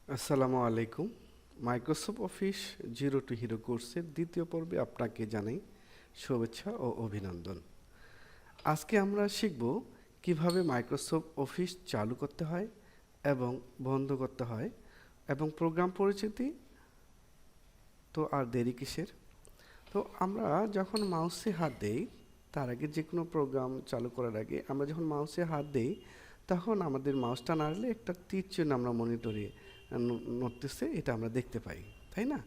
আসসালামু আলাইকুম। Microsoft office zero two hero কোর্সের দ্বিতীয় পর্বে আপনাকে জানাই শুভেচ্ছা ও অভিনন্দন। আজকে আমরা শিখব কিভাবে মাইক্রোসফট অফিস চালু করতে হয় এবং বন্ধ করতে হয় এবং প্রোগ্রাম পরিচিতি। তো আর দেরি কিসের? তো আমরা যখন মাউসে হাত দেই, তার আগে যে কোনো প্রোগ্রাম চালু করার আগে আমরা যখন মাউসে হাত দেই, তখন আমাদের মাউসটা নাড়লে একটা তীর চিহ্ন আমরা মনিটরে নড়তেছে, এটা আমরা দেখতে পাই, তাই না?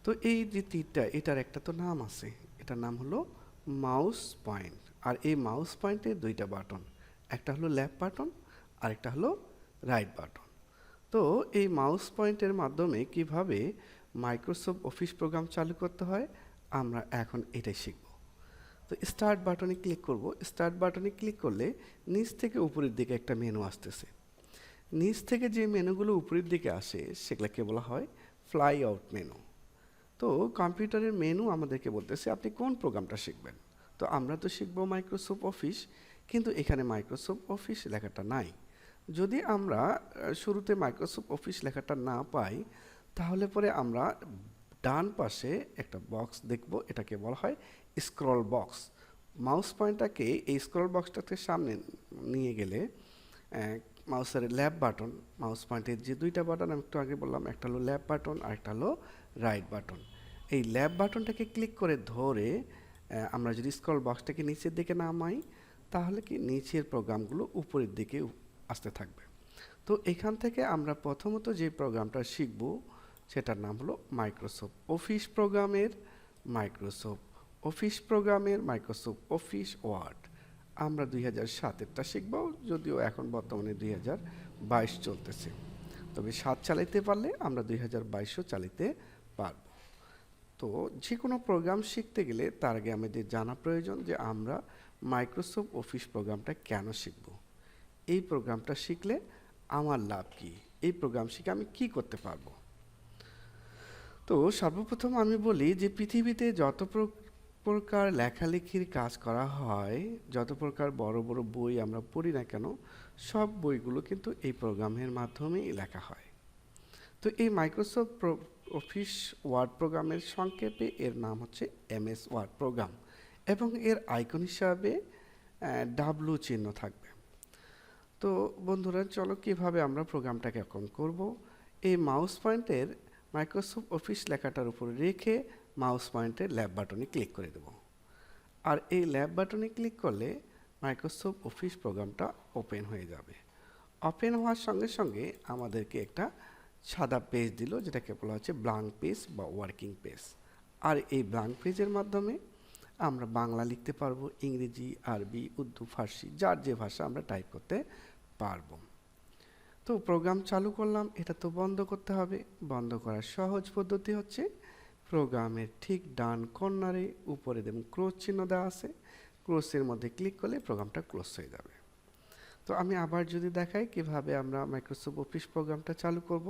তো এই যে তীরটা, এটার একটা তো নাম আছে, এটার নাম হলো মাউস পয়েন্ট। আর এই মাউস পয়েন্টের দুইটা বাটন, একটা হলো লেফট বাটন আর একটা হলো রাইট বাটন। তো এই মাউস পয়েন্টের মাধ্যমে কিভাবে মাইক্রোসফট অফিস প্রোগ্রাম চালু করতে হয় আমরা এখন এটাই শিখব। তো স্টার্ট বাটনে ক্লিক করব। স্টার্ট বাটনে ক্লিক করলে নিচ থেকে উপরের দিকে একটা মেনু আসতেছে। নিচ থেকে যে মেনুগুলো উপরের দিকে আসে সেগুলোকে বলা হয় ফ্লাই আউট মেনু। তো কম্পিউটারের মেনু আমাদেরকে বলতেছে আপনি কোন প্রোগ্রামটা শিখবেন। তো আমরা তো শিখব মাইক্রোসফট অফিস, কিন্তু এখানে মাইক্রোসফট অফিস লেখাটা নাই। যদি আমরা শুরুতে মাইক্রোসফট অফিস লেখাটা না পাই, তাহলে পরে আমরা ডান পাশে একটা বক্স দেখব, এটাকে বলা হয় স্ক্রল বক্স। মাউস পয়েন্টটাকে এই স্ক্রল বক্সটাকে সামনে নিয়ে গেলে মাউসের লেফট বাটন, মাউস পয়েন্টের যে দুইটা বাটন আমি একটু আগে বললাম, একটা হলো লেফট বাটন আর একটা হলো রাইট বাটন। এই লেফট বাটনটাকে ক্লিক করে ধরে আমরা যদি স্ক্রল বক্সটাকে নিচের দিকে নামাই, তাহলে কি নিচের প্রোগ্রামগুলো উপরের দিকে আসতে থাকবে। তো এখান থেকে আমরা প্রথমত যে প্রোগ্রামটা শিখব সেটার নাম হলো মাইক্রোসফট অফিস প্রোগ্রামের মাইক্রোসফট অফিস ওয়ার্ড। আমরা 2007-এরটা শিখব, যদিও এখন বর্তমানে 2022 চলতেছে। তবে 7 চালাইতে পারলে আমরা 2022ও চালাইতে পারব। তো যে কোনো প্রোগ্রাম শিখতে গেলে তার আগে আমাদের জানা প্রয়োজন যে আমরা মাইক্রোসফট অফিস প্রোগ্রামটা কেন শিখব, এই প্রোগ্রামটা শিখলে আমার লাভ কি, এই প্রোগ্রাম শিখে আমি কি করতে পারবো। তো সর্বপ্রথম আমি বলি যে পৃথিবীতে যত প্রকার লেখালেখির কাজ করা হয়, যত প্রকার বড় বড় বই আমরা পড়ি না কেন, সব বইগুলো কিন্তু এই প্রোগ্রামের মাধ্যমেই লেখা হয়। তো এই মাইক্রোসফট অফিস ওয়ার্ড প্রোগ্রামের সংক্ষেপে এর নাম হচ্ছে এম.এস ওয়ার্ড প্রোগ্রাম, এবং এর আইকন হিসাবে ডাব্লু চিহ্ন থাকবে। তো বন্ধুরা, চলো কিভাবে আমরা প্রোগ্রামটাকে এখন করব। এই মাউস পয়েন্টের মাইক্রোসফট অফিস লেখাটার উপর রেখে মাউস পয়েন্টের ল্যাব বাটনে ক্লিক করে দেব। আর এই ল্যাব বাটনে ক্লিক করলে মাইক্রোসফট অফিস প্রোগ্রামটা ওপেন হয়ে যাবে। ওপেন হওয়ার সঙ্গে সঙ্গে আমাদেরকে একটা সাদা পেজ দিল, যেটাকে বলা হচ্ছে ব্ল্যাঙ্ক পেজ বা ওয়ার্কিং পেজ। আর এই ব্ল্যাঙ্ক পেজের মাধ্যমে আমরা বাংলা লিখতে পারবো, ইংরেজি, আরবি, উর্দু, ফার্সি, যার যে ভাষা আমরা টাইপ করতে পারবো। তো প্রোগ্রাম চালু করলাম, এটা তো বন্ধ করতে হবে। বন্ধ করার সহজ পদ্ধতি হচ্ছে প্রোগ্রামের ঠিক ডান কর্নারে উপরে দেখুন ক্লোজ চিহ্ন দেওয়া আছে, ক্লোজের মধ্যে ক্লিক করলে প্রোগ্রামটা ক্লোজ হয়ে যাবে। তো আমি আবার যদি দেখাই কিভাবে আমরা মাইক্রোসফট অফিস প্রোগ্রামটা চালু করব।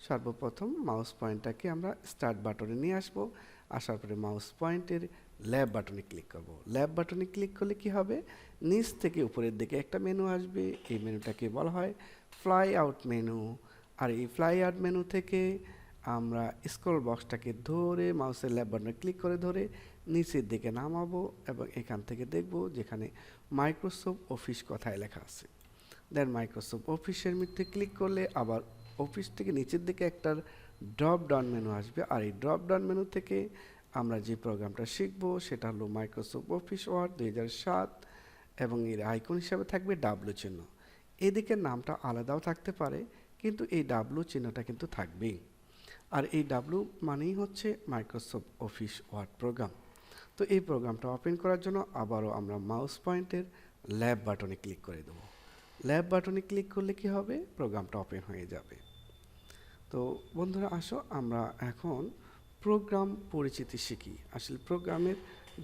সর্বপ্রথম মাউস পয়েন্টটাকে আমরা স্টার্ট বাটনে নিয়ে আসব। আসার পরে মাউস পয়েন্টের ল্যাব বাটনে ক্লিক করব। ল্যাব বাটনে ক্লিক করলে কি হবে, নিচ থেকে উপরের দিকে একটা মেনু আসবে। এই মেনুটাকে বলা হয় ফ্লাই আউট মেনু। আর এই ফ্লাই আউট মেনু থেকে আমরা স্ক্রল বক্সটাকে ধরে মাউসের ল্যাব বাটনে ক্লিক করে ধরে নিচের দিকে নামাবো, এবং এখান থেকে দেখব যেখানে মাইক্রোসফট অফিস কথায় লেখা আছে। দেন মাইক্রোসফট অফিসের মধ্যে ক্লিক করলে আবার অফিস থেকে নিচের দিকে একটা ড্রপ ডাউন মেনু আসবে। আর এই ড্রপ ডাউন মেনু থেকে আমরা যে প্রোগ্রামটা শিখব সেটা হলো মাইক্রোসফট অফিস ওয়ার্ড 2007, এবং এর আইকন হিসাবে থাকবে ডাব্লু চিহ্ন। এদিকে নামটা আলাদাও থাকতে পারে, কিন্তু এই ডাব্লু চিহ্নটা কিন্তু থাকবেই। আর এই ডাব্লু মানেই হচ্ছে মাইক্রোসফট অফিস ওয়ার্ড প্রোগ্রাম। তো এই প্রোগ্রামটা ওপেন করার জন্য আবারও আমরা মাউস পয়েন্টের ল্যাব বাটনে ক্লিক করে দেবো। ল্যাব বাটনে ক্লিক করলে কি হবে, প্রোগ্রামটা ওপেন হয়ে যাবে। তো বন্ধুরা, আসো আমরা এখন প্রোগ্রাম পরিচিতি শিখি। আসলে প্রোগ্রামের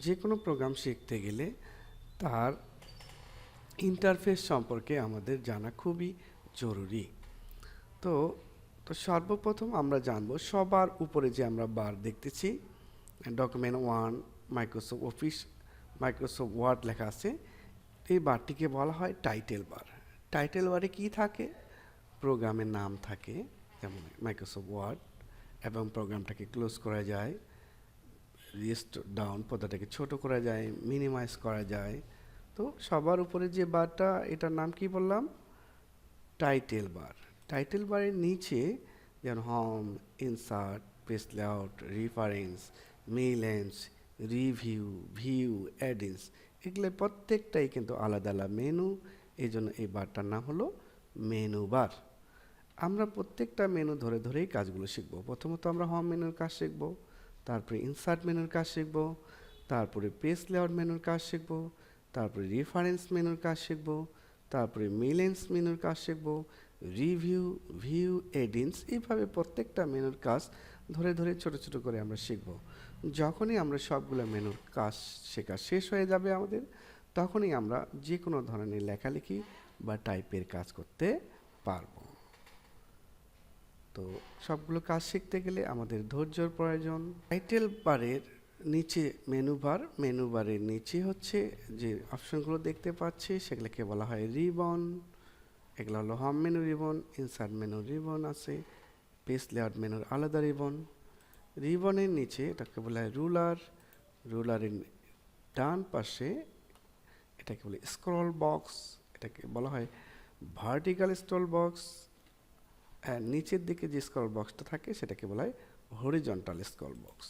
যে কোনো প্রোগ্রাম শিখতে গেলে তার ইন্টারফেস সম্পর্কে আমাদের জানা খুবই জরুরি। তো তো সর্বপ্রথম আমরা জানবো সবার উপরে যে আমরা বার দেখতেছি document 1 Microsoft office Microsoft word লেখা আছে, এই বারটিকে বলা হয় টাইটেল বার। টাইটেল বারে কি থাকে, প্রোগ্রামের নাম থাকে, যেমন মাইক্রোসফট ওয়ার্ড, এবং প্রোগ্রামটাকে ক্লোজ করা যায়, রিস্টোর ডাউন পর্দাটাকে ছোট করা যায়, মিনিমাইজ করা যায়। তো সবার উপরে যে বারটা, এটার নাম কি বললাম? Title bar. টাইটেল বারের নিচে যেমন home, insert, page layout, references, mailings, review, view, add ins, এগুলো প্রত্যেকটাই কিন্তু আলাদা আলাদা মেনু। এই জন্য এই বারটার নাম হলো মেনু বার। আমরা প্রত্যেকটা মেনু ধরে ধরেই কাজগুলো শিখব। প্রথমত আমরা হোম মেনুর কাজ শিখব, তারপরে ইনসার্ট মেনুর কাজ শিখব, তারপরে পেজ লেআউট মেনুর কাজ শিখব, তারপরে রেফারেন্স মেনুর কাজ শিখব, তারপরে মেইলেন্স মেনুর কাজ শিখব, রিভিউ, ভিউ, এডিন্স, এইভাবে প্রত্যেকটা মেনুর কাজ ধরে ধরে ছোট ছোট করে আমরা শিখব। যখনই আমরা সবগুলো মেনুর কাজ শেখা শেষ হয়ে যাবে আমাদের, তখনই আমরা যে কোনো ধরনের লেখালেখি বা টাইপের কাজ করতে পারব। তো সবগুলো কাজ শিখতে গেলে আমাদের ধৈর্যর প্রয়োজন। টাইটেল বারের নিচে মেনু বার, মেনু বারের নিচে হচ্ছে যে অপশনগুলো দেখতে পাচ্ছি সেগুলোকে বলা হয় রিবন। এগুলো হলো home menu ribbon, insert menu ribbon আছে, পেজ লেআউট মেনুর আলাদা রিবন। রিবনের নিচে এটাকে বলা হয় রুলার। রুলারের ডান পাশে এটাকে বলে স্ক্রল বক্স, এটাকে বলা হয় ভার্টিক্যাল স্ক্রল বক্স। আর নিচের দিকে যে স্ক্রল বক্সটা থাকে সেটাকে বলা হয় হরিজন্টাল স্ক্রল বক্স।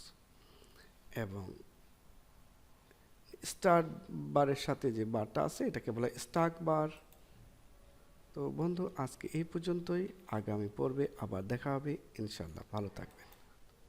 এবং স্টার্ট বারের সাথে যে বারটা আছে এটাকে বলা হয় স্টার্ট বার। তো বন্ধু, আজকে এই পর্যন্তই। আগামী পর্বে আবার দেখা হবে ইনশাল্লাহ। ভালো থাকবেন।